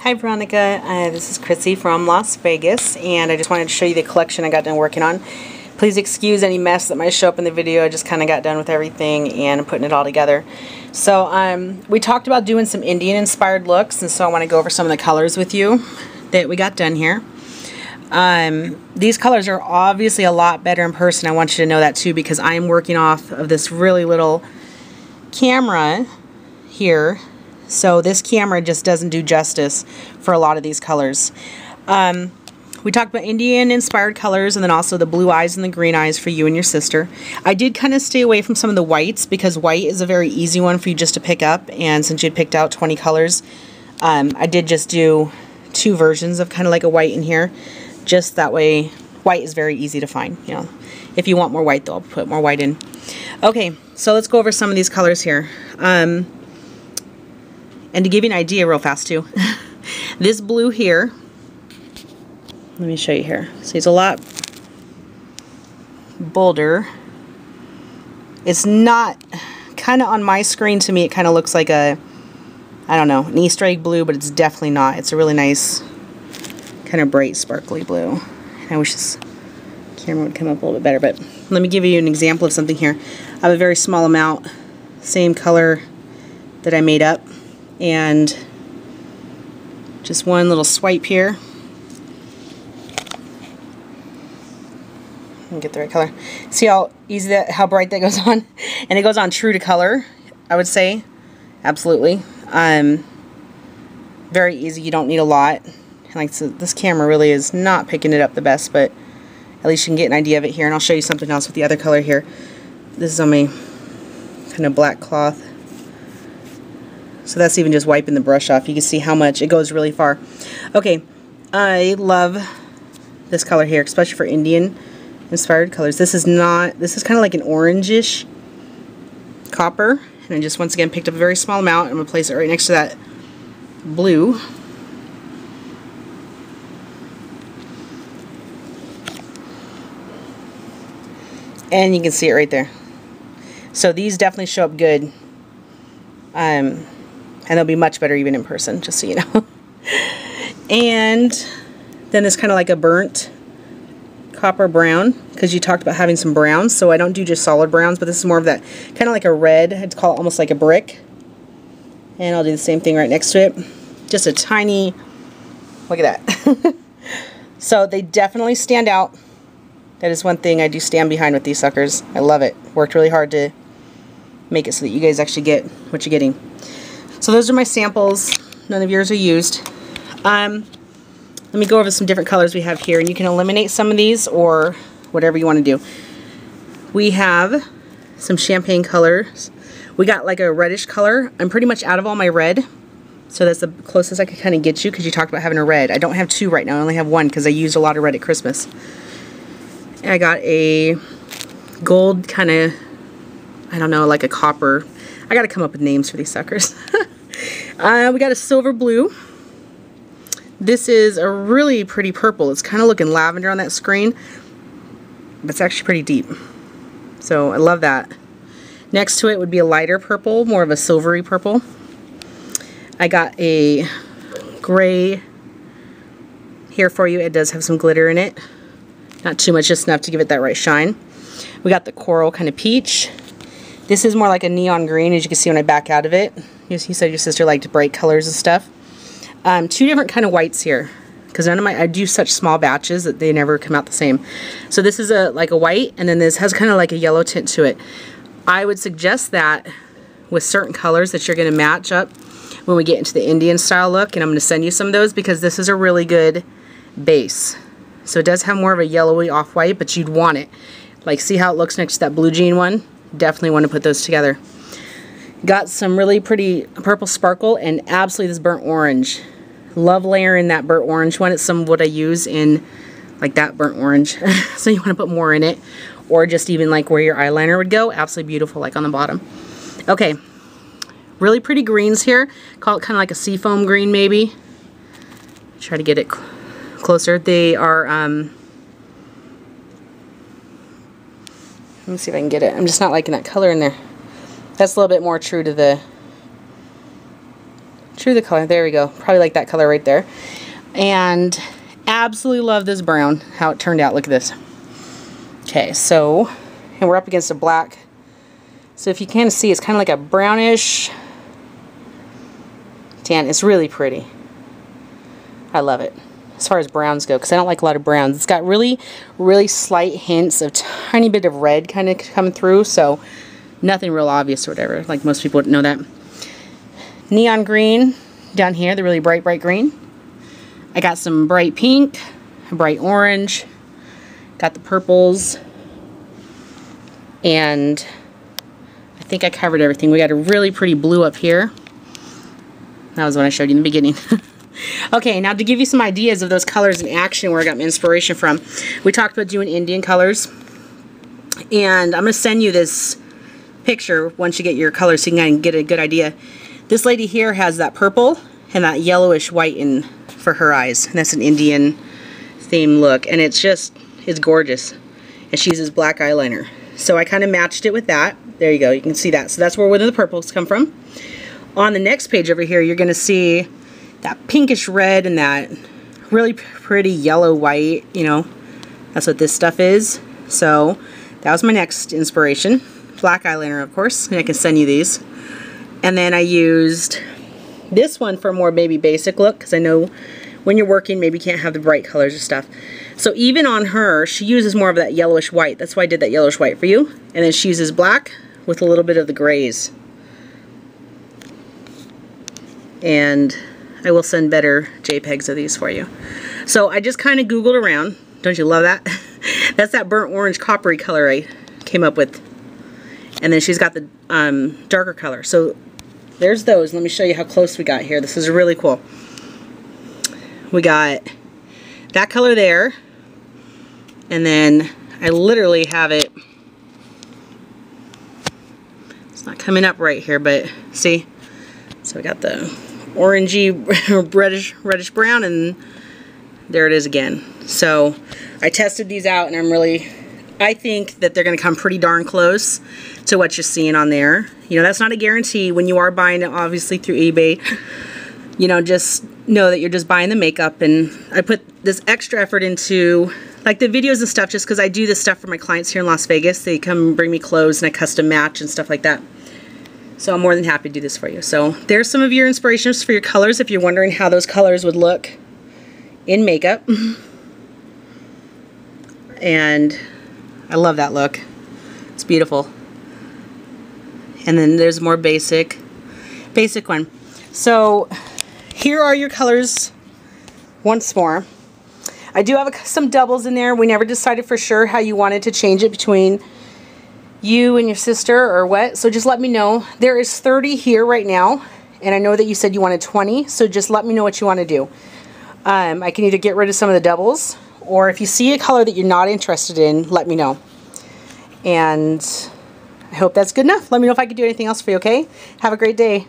Hi Veronica, this is Chrissy from Las Vegas, and I just wanted to show you the collection I got done working on. Please excuse any mess that might show up in the video. I just kind of got done with everything and I'm putting it all together. So we talked about doing some Indian inspired looks, and so I want to go over some of the colors with you that we got done here. These colors are obviously a lot better in person. I want you to know that too, because I am working off of this really little camera here. So this camera just doesn't do justice for a lot of these colors. We talked about Indian inspired colors, and then also the blue eyes and the green eyes for you and your sister. I did kind of stay away from some of the whites because white is a very easy one for you just to pick up, and since you had picked out 20 colors, I did just do 2 versions of kind of like a white in here. Just that way, white is very easy to find. You know, if you want more white though, I'll put more white in. Okay, so let's go over some of these colors here. And to give you an idea real fast too, this blue here, let me show you here. See, it's a lot bolder. It's not, kind of on my screen to me, it kind of looks like a, I don't know, an Easter egg blue, but it's definitely not. It's a really nice, kind of bright, sparkly blue. I wish this camera would come up a little bit better, but let me give you an example of something here. I have a very small amount, same color that I made up, and just one little swipe here. Let me get the right color. See how easy that, how bright that goes on? And it goes on true to color, I would say. Absolutely. Very easy, you don't need a lot. Like, so this camera really is not picking it up the best, but at least you can get an idea of it here. And I'll show you something else with the other color here. This is on my kind of black cloth. So that's even just wiping the brush off. You can see how much it goes really far. Okay, I love this color here, especially for Indian inspired colors. This is kind of like an orangish copper. And I just once again picked up a very small amount. I'm going to place it right next to that blue. And you can see it right there. So these definitely show up good. And they'll be much better even in person, just so you know. And then it's kind of like a burnt copper brown, because you talked about having some browns. So I don't do just solid browns, but this is more of that kind of like a red. I'd call it almost like a brick. And I'll do the same thing right next to it. Just a tiny, look at that. So they definitely stand out. That is one thing I do stand behind with these suckers. I love it. Worked really hard to make it so that you guys actually get what you're getting. So those are my samples. None of yours are used. Let me go over some different colors we have here, and you can eliminate some of these or whatever you want to do. We have some champagne colors. We got like a reddish color. I'm pretty much out of all my red, so that's the closest I could kind of get you, because you talked about having a red. I don't have 2 right now. I only have 1 because I used a lot of red at Christmas. And I got a gold kind of, I don't know, like a copper. I got to come up with names for these suckers. We got a silver blue. This is a really pretty purple. It's kind of looking lavender on that screen, but it's actually pretty deep. So I love that. Next to it would be a lighter purple, more of a silvery purple. I got a gray here for you. It does have some glitter in it. Not too much, just enough to give it that right shine. We got the coral kind of peach. This is more like a neon green, as you can see when I back out of it. You said your sister liked bright colors and stuff. 2 different kind of whites here, because I do such small batches that they never come out the same. So this is like a white, and then this has kind of like a yellow tint to it. I would suggest that with certain colors that you're going to match up when we get into the Indian style look, and I'm going to send you some of those because this is a really good base. So it does have more of a yellowy off-white, but you'd want it. Like, see how it looks next to that blue jean one? Definitely want to put those together. Got some really pretty purple sparkle, and absolutely this burnt orange. Love layering that burnt orange one. It's some of what I use in like that burnt orange. So you want to put more in it, or just even like where your eyeliner would go. Absolutely beautiful, like on the bottom. Okay, really pretty greens here. Call it kind of like a seafoam green maybe. Try to get it closer. They are, let me see if I can get it. I'm just not liking that color in there. That's a little bit more true to the True the color. There we go. Probably like that color right there. And absolutely love this brown, how it turned out. Look at this. Okay, so, and we're up against a black. So if you kind of see, it's kind of like a brownish tan. It's really pretty. I love it. As far as browns go, because I don't like a lot of browns. It's got really, really slight hints of tiny bit of red kind of coming through, so nothing real obvious or whatever, like most people wouldn't know that. Neon green down here, the really bright, bright green. I got some bright pink, bright orange, got the purples, and I think I covered everything. We got a really pretty blue up here. That was what I showed you in the beginning. Okay, now to give you some ideas of those colors in action where I got my inspiration from, we talked about doing Indian colors, and I'm going to send you this picture once you get your colors so you can get a good idea. This lady here has that purple and that yellowish white in for her eyes, and that's an Indian theme look, and it's gorgeous. And she uses black eyeliner, so I kind of matched it with that. There you go, you can see that. So that's where the purples come from. On the next page over here, you're going to see that pinkish red and that really pretty yellow white, you know, that's what this stuff is. So that was my next inspiration. Black eyeliner, of course, and I can send you these. And then I used this one for a more baby basic look, because I know when you're working, maybe you can't have the bright colors or stuff. So even on her, she uses more of that yellowish white. That's why I did that yellowish white for you. And then she uses black with a little bit of the grays. And I will send better JPEGs of these for you. So I just kind of Googled around. Don't you love that? That's that burnt orange coppery color I came up with. And then she's got the darker color. So there's those. Let me show you how close we got here. This is really cool. We got that color there. And then I literally have it. It's not coming up right here, but see? So we got the orangey reddish brown, and there it is again. So I tested these out, and I think that they're going to come pretty darn close to what you're seeing on there. You know, that's not a guarantee when you are buying it obviously through eBay. You know, just know that you're just buying the makeup, and I put this extra effort into like the videos and stuff just because I do this stuff for my clients here in Las Vegas. They come bring me clothes and I custom match and stuff like that. So I'm more than happy to do this for you. So there's some of your inspirations for your colors if you're wondering how those colors would look in makeup. And I love that look. It's beautiful. And then there's more basic one. So here are your colors once more. I do have some doubles in there. We never decided for sure how you wanted to change it between you and your sister or what, so just let me know. There is 30 here right now, and I know that you said you wanted 20, so just let me know what you want to do. I can either get rid of some of the doubles, or if you see a color that you're not interested in, let me know. And I hope that's good enough. Let me know if I can do anything else for you, okay? Have a great day.